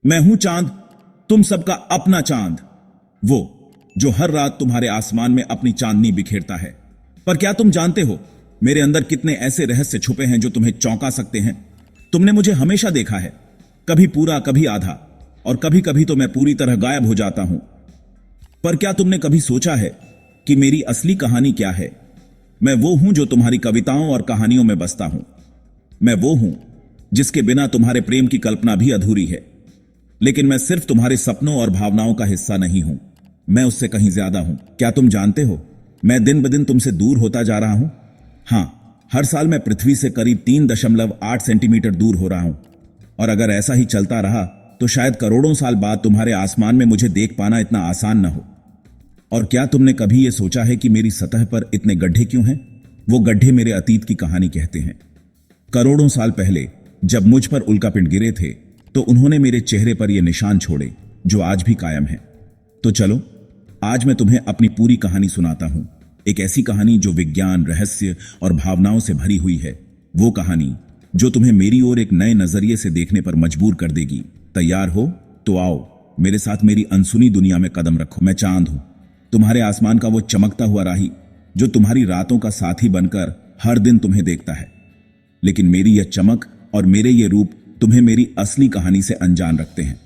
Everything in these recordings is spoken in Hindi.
मैं हूं चांद, तुम सबका अपना चांद, वो जो हर रात तुम्हारे आसमान में अपनी चांदनी बिखेरता है। पर क्या तुम जानते हो मेरे अंदर कितने ऐसे रहस्य छुपे हैं जो तुम्हें चौंका सकते हैं? तुमने मुझे हमेशा देखा है, कभी पूरा कभी आधा, और कभी कभी तो मैं पूरी तरह गायब हो जाता हूं। पर क्या तुमने कभी सोचा है कि मेरी असली कहानी क्या है? मैं वो हूं जो तुम्हारी कविताओं और कहानियों में बसता हूं। मैं वो हूं जिसके बिना तुम्हारे प्रेम की कल्पना भी अधूरी है। लेकिन मैं सिर्फ तुम्हारे सपनों और भावनाओं का हिस्सा नहीं हूं, मैं उससे कहीं ज्यादा हूं। क्या तुम जानते हो मैं दिन ब दिन तुमसे दूर होता जा रहा हूं? हां, हर साल मैं पृथ्वी से करीब 3.8 सेंटीमीटर दूर हो रहा हूं। और अगर ऐसा ही चलता रहा तो शायद करोड़ों साल बाद तुम्हारे आसमान में मुझे देख पाना इतना आसान न हो। और क्या तुमने कभी यह सोचा है कि मेरी सतह पर इतने गड्ढे क्यों हैं? वो गड्ढे मेरे अतीत की कहानी कहते हैं। करोड़ों साल पहले जब मुझ पर उल्कापिंड गिरे थे तो उन्होंने मेरे चेहरे पर ये निशान छोड़े जो आज भी कायम है। तो चलो आज मैं तुम्हें अपनी पूरी कहानी सुनाता हूं, एक ऐसी कहानी जो विज्ञान, रहस्य और भावनाओं से भरी हुई है। वो कहानी जो तुम्हें मेरी ओर एक नए नजरिए से देखने पर मजबूर कर देगी। तैयार हो तो आओ मेरे साथ मेरी अनसुनी दुनिया में कदम रखो। मैं चांद हूं, तुम्हारे आसमान का वो चमकता हुआ राही जो तुम्हारी रातों का साथी बनकर हर दिन तुम्हें देखता है। लेकिन मेरी यह चमक और मेरे ये रूप तुम्हें मेरी असली कहानी से अनजान रखते हैं।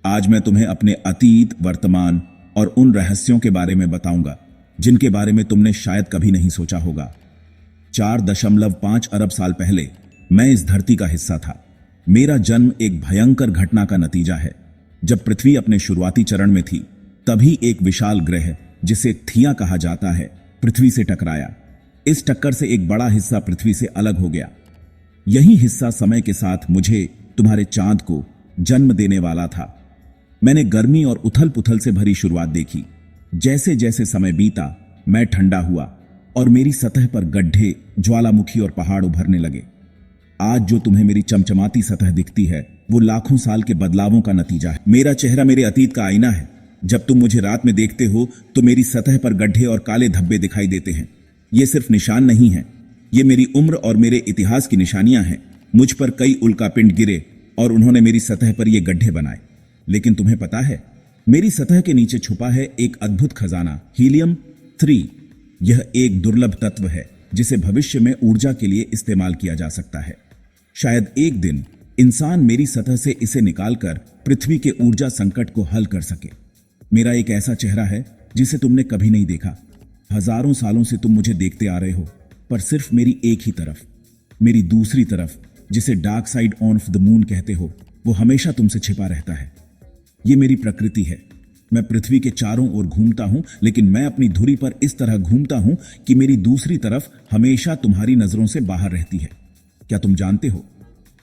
आज मैं तुम्हें अपने अतीत, वर्तमान और उन रहस्यों के बारे में बताऊंगा जिनके बारे में तुमने शायद कभी नहीं सोचा होगा। 4.5 अरब साल पहले मैं इस धरती का हिस्सा था। मेरा जन्म एक भयंकर घटना का नतीजा है। जब पृथ्वी अपने शुरुआती चरण में थी तभी एक विशाल ग्रह जिसे थिया कहा जाता है पृथ्वी से टकराया। इस टक्कर से एक बड़ा हिस्सा पृथ्वी से अलग हो गया। यही हिस्सा समय के साथ मुझे, तुम्हारे चांद को जन्म देने वाला था। मैंने गर्मी और उथल पुथल से भरी शुरुआत देखी। जैसे जैसे समय बीता मैं ठंडा हुआ और मेरी सतह पर गड्ढे, ज्वालामुखी और पहाड़ उभरने लगे। आज जो तुम्हें मेरी चमचमाती सतह दिखती है वो लाखों साल के बदलावों का नतीजा है। मेरा चेहरा मेरे अतीत का आईना है। जब तुम मुझे रात में देखते हो तो मेरी सतह पर गड्ढे और काले धब्बे दिखाई देते हैं। ये सिर्फ निशान नहीं है, ये मेरी उम्र और मेरे इतिहास की निशानियां हैं। मुझ पर कई उल्कापिंड गिरे और उन्होंने मेरी सतह पर ये गड्ढे बनाए। लेकिन तुम्हें पता है मेरी सतह के नीचे छुपा है एक अद्भुत खजाना, हीलियम 3। यह एक दुर्लभ तत्व है जिसे भविष्य में ऊर्जा के लिए इस्तेमाल किया जा सकता है। शायद एक दिन इंसान मेरी सतह से इसे निकालकर पृथ्वी के ऊर्जा संकट को हल कर सके। मेरा एक ऐसा चेहरा है जिसे तुमने कभी नहीं देखा। हजारों सालों से तुम मुझे देखते आ रहे हो, पर सिर्फ मेरी एक ही तरफ, मेरी दूसरी तरफ, जिसे dark side of the moon कहते हो, वो हमेशा तुमसे छिपा रहता है। ये मेरी प्रकृति है। मैं पृथ्वी के चारों ओर घूमता हूं, लेकिन मैं अपनी धुरी पर इस तरह घूमता हूं कि मेरी दूसरी तरफ हमेशा तुम्हारी नजरों से बाहर रहती है। क्या तुम जानते हो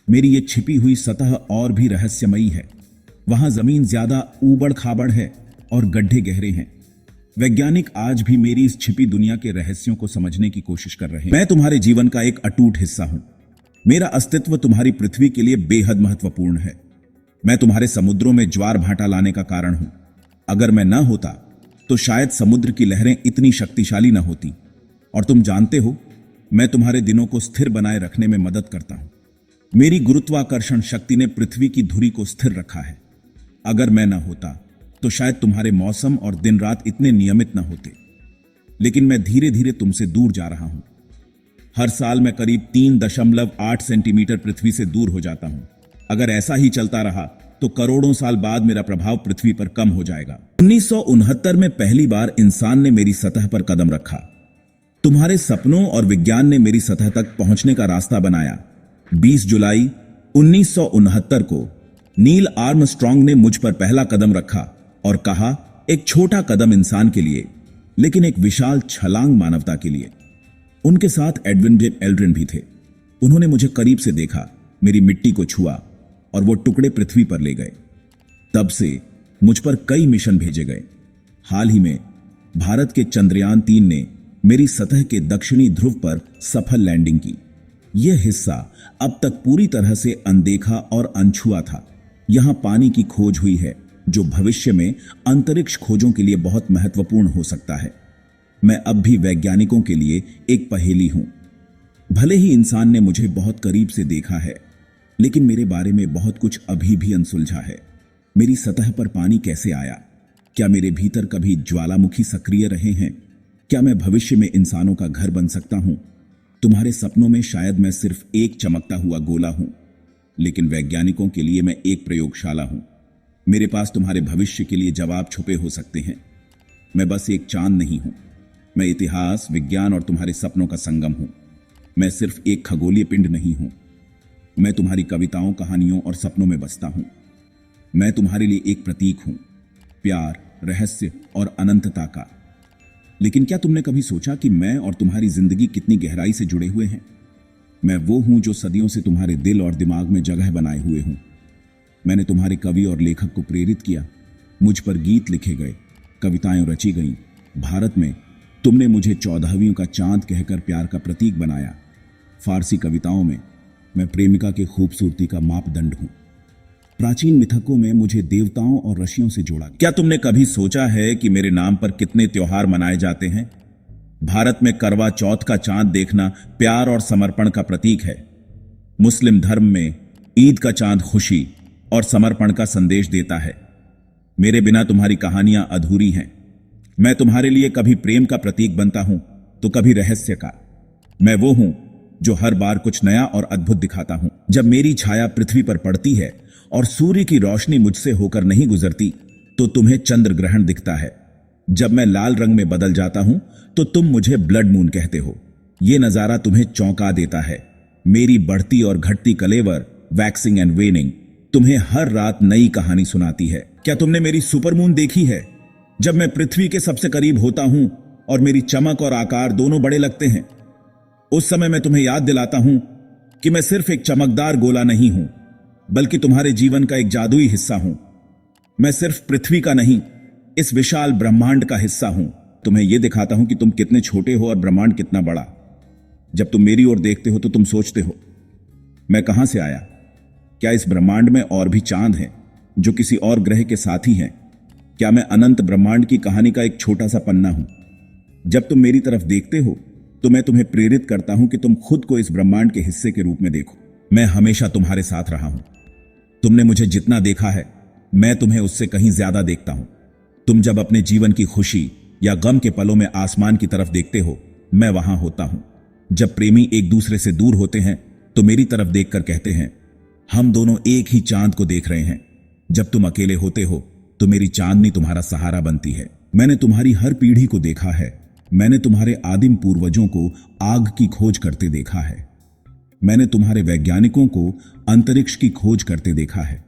मेरी ये छिपी हुई सतह और भी रहस्यमयी है। वहां जमीन ज्यादा ऊबड़ खाबड़ है और गड्ढे गहरे हैं। वैज्ञानिक आज भी मेरी इस छिपी दुनिया के रहस्यों को समझने की कोशिश कर रहे हैं। मैं तुम्हारे जीवन का एक अटूट हिस्सा हूं। मेरा अस्तित्व तुम्हारी पृथ्वी के लिए बेहद महत्वपूर्ण है। मैं तुम्हारे समुद्रों में ज्वार भाटा लाने का कारण हूं। अगर मैं न होता तो शायद समुद्र की लहरें इतनी शक्तिशाली न होती। और तुम जानते हो मैं तुम्हारे दिनों को स्थिर बनाए रखने में मदद करता हूं। मेरी गुरुत्वाकर्षण शक्ति ने पृथ्वी की धुरी को स्थिर रखा है। अगर मैं न होता तो शायद तुम्हारे मौसम और दिन रात इतने नियमित न होते। लेकिन मैं धीरे धीरे तुमसे दूर जा रहा हूं। हर साल मैं करीब 3.8 सेंटीमीटर पृथ्वी से दूर हो जाता हूं। अगर ऐसा ही चलता रहा तो करोड़ों साल बाद मेरा प्रभाव पृथ्वी पर कम हो जाएगा। 1969 में पहली बार इंसान ने मेरी सतह पर कदम रखा। तुम्हारे सपनों और विज्ञान ने मेरी सतह तक पहुंचने का रास्ता बनाया। 20 जुलाई 1969 को नील आर्मस्ट्रॉन्ग ने मुझ पर पहला कदम रखा और कहा, एक छोटा कदम इंसान के लिए, लेकिन एक विशाल छलांग मानवता के लिए। उनके साथ एडविन एल्ड्रिन भी थे। उन्होंने मुझे करीब से देखा, मेरी मिट्टी को छुआ और वो टुकड़े पृथ्वी पर ले गए। तब से मुझ पर कई मिशन भेजे गए। हाल ही में भारत के चंद्रयान 3 ने मेरी सतह के दक्षिणी ध्रुव पर सफल लैंडिंग की। यह हिस्सा अब तक पूरी तरह से अनदेखा और अनछुआ था। यहां पानी की खोज हुई है जो भविष्य में अंतरिक्ष खोजों के लिए बहुत महत्वपूर्ण हो सकता है। मैं अब भी वैज्ञानिकों के लिए एक पहेली हूं। भले ही इंसान ने मुझे बहुत करीब से देखा है, लेकिन मेरे बारे में बहुत कुछ अभी भी अनसुलझा है। मेरी सतह पर पानी कैसे आया? क्या मेरे भीतर कभी ज्वालामुखी सक्रिय रहे हैं? क्या मैं भविष्य में इंसानों का घर बन सकता हूं? तुम्हारे सपनों में शायद मैं सिर्फ एक चमकता हुआ गोला हूं, लेकिन वैज्ञानिकों के लिए मैं एक प्रयोगशाला हूं। मेरे पास तुम्हारे भविष्य के लिए जवाब छुपे हो सकते हैं। मैं बस एक चांद नहीं हूं, मैं इतिहास, विज्ञान और तुम्हारे सपनों का संगम हूं। मैं सिर्फ एक खगोलीय पिंड नहीं हूं, मैं तुम्हारी कविताओं, कहानियों और सपनों में बसता हूं। मैं तुम्हारे लिए एक प्रतीक हूं, प्यार, रहस्य और अनंतता का। लेकिन क्या तुमने कभी सोचा कि मैं और तुम्हारी जिंदगी कितनी गहराई से जुड़े हुए हैं? मैं वो हूं जो सदियों से तुम्हारे दिल और दिमाग में जगह बनाए हुए हूं। मैंने तुम्हारे कवि और लेखक को प्रेरित किया, मुझ पर गीत लिखे गए, कविताएं रची गईं। भारत में तुमने मुझे 14वीं का चांद कहकर प्यार का प्रतीक बनाया। फारसी कविताओं में मैं प्रेमिका की खूबसूरती का मापदंड हूं। प्राचीन मिथकों में मुझे देवताओं और ऋषियों से जोड़ा। क्या तुमने कभी सोचा है कि मेरे नाम पर कितने त्योहार मनाए जाते हैं? भारत में करवा चौथ का चांद देखना प्यार और समर्पण का प्रतीक है। मुस्लिम धर्म में ईद का चांद खुशी और समर्पण का संदेश देता है। मेरे बिना तुम्हारी कहानियां अधूरी हैं। मैं तुम्हारे लिए कभी प्रेम का प्रतीक बनता हूं तो कभी रहस्य का। मैं वो हूं जो हर बार कुछ नया और अद्भुत दिखाता हूं। जब मेरी छाया पृथ्वी पर पड़ती है और सूर्य की रोशनी मुझसे होकर नहीं गुजरती तो तुम्हें चंद्र ग्रहण दिखता है। जब मैं लाल रंग में बदल जाता हूं तो तुम मुझे ब्लड मून कहते हो। यह नजारा तुम्हें चौंका देता है। मेरी बढ़ती और घटती कलेवर, वैक्सिंग एंड वेनिंग, तुम्हें हर रात नई कहानी सुनाती है। क्या तुमने मेरी सुपरमून देखी है? जब मैं पृथ्वी के सबसे करीब होता हूं और मेरी चमक और आकार दोनों बड़े लगते हैं, उस समय मैं तुम्हें याद दिलाता हूं कि मैं सिर्फ एक चमकदार गोला नहीं हूं, बल्कि तुम्हारे जीवन का एक जादुई हिस्सा हूं। मैं सिर्फ पृथ्वी का नहीं, इस विशाल ब्रह्मांड का हिस्सा हूं। तुम्हें यह दिखाता हूं कि तुम कितने छोटे हो और ब्रह्मांड कितना बड़ा। जब तुम मेरी ओर देखते हो तो तुम सोचते हो, मैं कहां से आया? क्या इस ब्रह्मांड में और भी चांद हैं जो किसी और ग्रह के साथी हैं? क्या मैं अनंत ब्रह्मांड की कहानी का एक छोटा सा पन्ना हूं? जब तुम मेरी तरफ देखते हो तो मैं तुम्हें प्रेरित करता हूं कि तुम खुद को इस ब्रह्मांड के हिस्से के रूप में देखो। मैं हमेशा तुम्हारे साथ रहा हूं। तुमने मुझे जितना देखा है, मैं तुम्हें उससे कहीं ज्यादा देखता हूं। तुम जब अपने जीवन की खुशी या गम के पलों में आसमान की तरफ देखते हो, मैं वहां होता हूं। जब प्रेमी एक दूसरे से दूर होते हैं तो मेरी तरफ देखकर कहते हैं, हम दोनों एक ही चांद को देख रहे हैं। जब तुम अकेले होते हो तो मेरी चांदनी तुम्हारा सहारा बनती है। मैंने तुम्हारी हर पीढ़ी को देखा है। मैंने तुम्हारे आदिम पूर्वजों को आग की खोज करते देखा है। मैंने तुम्हारे वैज्ञानिकों को अंतरिक्ष की खोज करते देखा है।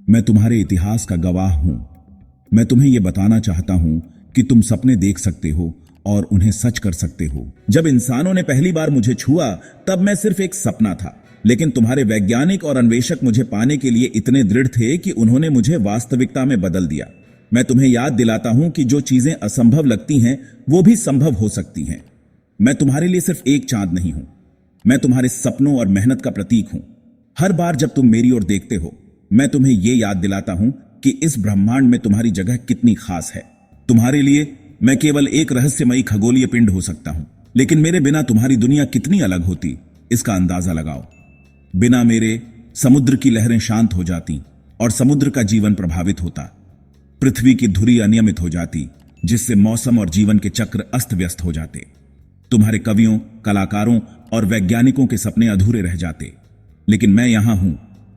मैं तुम्हारे इतिहास का गवाह हूं। मैं तुम्हें यह बताना चाहता हूं कि तुम सपने देख सकते हो और उन्हें सच कर सकते हो। जब इंसानों ने पहली बार मुझे छुआ तब मैं सिर्फ एक सपना था, लेकिन तुम्हारे वैज्ञानिक और अन्वेषक मुझे पाने के लिए इतने दृढ़ थे कि उन्होंने मुझे वास्तविकता में बदल दिया। मैं तुम्हें याद दिलाता हूं कि जो चीजें असंभव लगती हैं वो भी संभव हो सकती हैं। मैं तुम्हारे लिए सिर्फ एक चांद नहीं हूं, मैं तुम्हारे सपनों और मेहनत का प्रतीक हूं। हर बार जब तुम मेरी ओर देखते हो, मैं तुम्हें यह याद दिलाता हूं कि इस ब्रह्मांड में तुम्हारी जगह कितनी खास है। तुम्हारे लिए मैं केवल एक रहस्यमयी खगोलीय पिंड हो सकता हूं, लेकिन मेरे बिना तुम्हारी दुनिया कितनी अलग होती, इसका अंदाजा लगाओ। बिना मेरे समुद्र की लहरें शांत हो जाती और समुद्र का जीवन प्रभावित होता। पृथ्वी की धुरी अनियमित हो जाती, जिससे मौसम और जीवन के चक्र अस्त व्यस्त हो जाते। तुम्हारे कवियों, कलाकारों और वैज्ञानिकों के सपने अधूरे रह जाते। लेकिन मैं यहां हूं,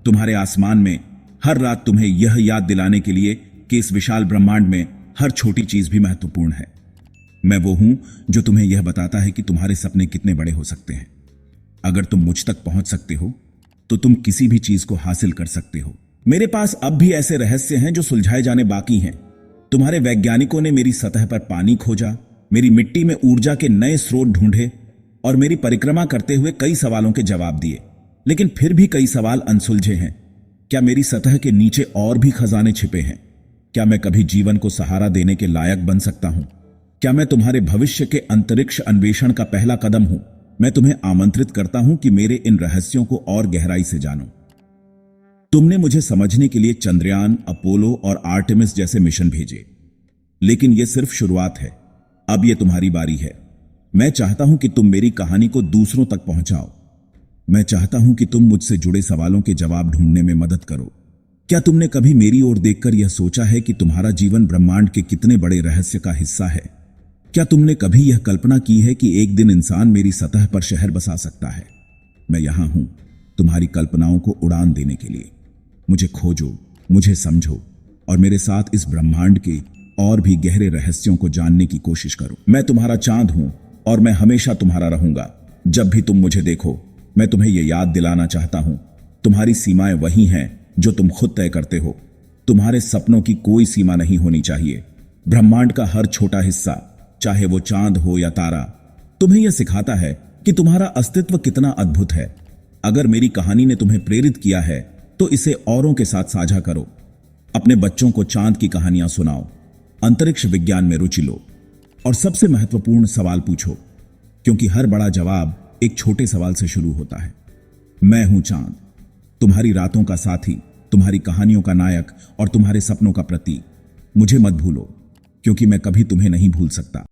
तुम्हारे आसमान में, हर रात तुम्हें यह याद दिलाने के लिए कि इस विशाल ब्रह्मांड में हर छोटी चीज भी महत्वपूर्ण है। मैं वो हूं जो तुम्हें यह बताता है कि तुम्हारे सपने कितने बड़े हो सकते हैं। अगर तुम मुझ तक पहुंच सकते हो तो तुम किसी भी चीज को हासिल कर सकते हो। मेरे पास अब भी ऐसे रहस्य हैं जो सुलझाए जाने बाकी हैं। तुम्हारे वैज्ञानिकों ने मेरी सतह पर पानी खोजा, मेरी मिट्टी में ऊर्जा के नए स्रोत ढूंढे और मेरी परिक्रमा करते हुए कई सवालों के जवाब दिए। लेकिन फिर भी कई सवाल अनसुलझे हैं। क्या मेरी सतह के नीचे और भी खजाने छिपे हैं? क्या मैं कभी जीवन को सहारा देने के लायक बन सकता हूं? क्या मैं तुम्हारे भविष्य के अंतरिक्ष अन्वेषण का पहला कदम हूं? मैं तुम्हें आमंत्रित करता हूं कि मेरे इन रहस्यों को और गहराई से जानो। तुमने मुझे समझने के लिए चंद्रयान, अपोलो और आर्टेमिस जैसे मिशन भेजे, लेकिन यह सिर्फ शुरुआत है। अब यह तुम्हारी बारी है। मैं चाहता हूं कि तुम मेरी कहानी को दूसरों तक पहुंचाओ। मैं चाहता हूं कि तुम मुझसे जुड़े सवालों के जवाब ढूंढने में मदद करो। क्या तुमने कभी मेरी ओर देखकर यह सोचा है कि तुम्हारा जीवन ब्रह्मांड के कितने बड़े रहस्य का हिस्सा है? क्या तुमने कभी यह कल्पना की है कि एक दिन इंसान मेरी सतह पर शहर बसा सकता है? मैं यहां हूं तुम्हारी कल्पनाओं को उड़ान देने के लिए। मुझे खोजो, मुझे समझो और मेरे साथ इस ब्रह्मांड के और भी गहरे रहस्यों को जानने की कोशिश करो। मैं तुम्हारा चांद हूं और मैं हमेशा तुम्हारा रहूंगा। जब भी तुम मुझे देखो, मैं तुम्हें यह याद दिलाना चाहता हूं, तुम्हारी सीमाएं वही हैं जो तुम खुद तय करते हो। तुम्हारे सपनों की कोई सीमा नहीं होनी चाहिए। ब्रह्मांड का हर छोटा हिस्सा, चाहे वो चांद हो या तारा, तुम्हें यह सिखाता है कि तुम्हारा अस्तित्व कितना अद्भुत है। अगर मेरी कहानी ने तुम्हें प्रेरित किया है तो इसे औरों के साथ साझा करो। अपने बच्चों को चांद की कहानियां सुनाओ, अंतरिक्ष विज्ञान में रुचि लो और सबसे महत्वपूर्ण सवाल पूछो, क्योंकि हर बड़ा जवाब एक छोटे सवाल से शुरू होता है। मैं हूं चांद, तुम्हारी रातों का साथी, तुम्हारी कहानियों का नायक और तुम्हारे सपनों का प्रतीक। मुझे मत भूलो, क्योंकि मैं कभी तुम्हें नहीं भूल सकता।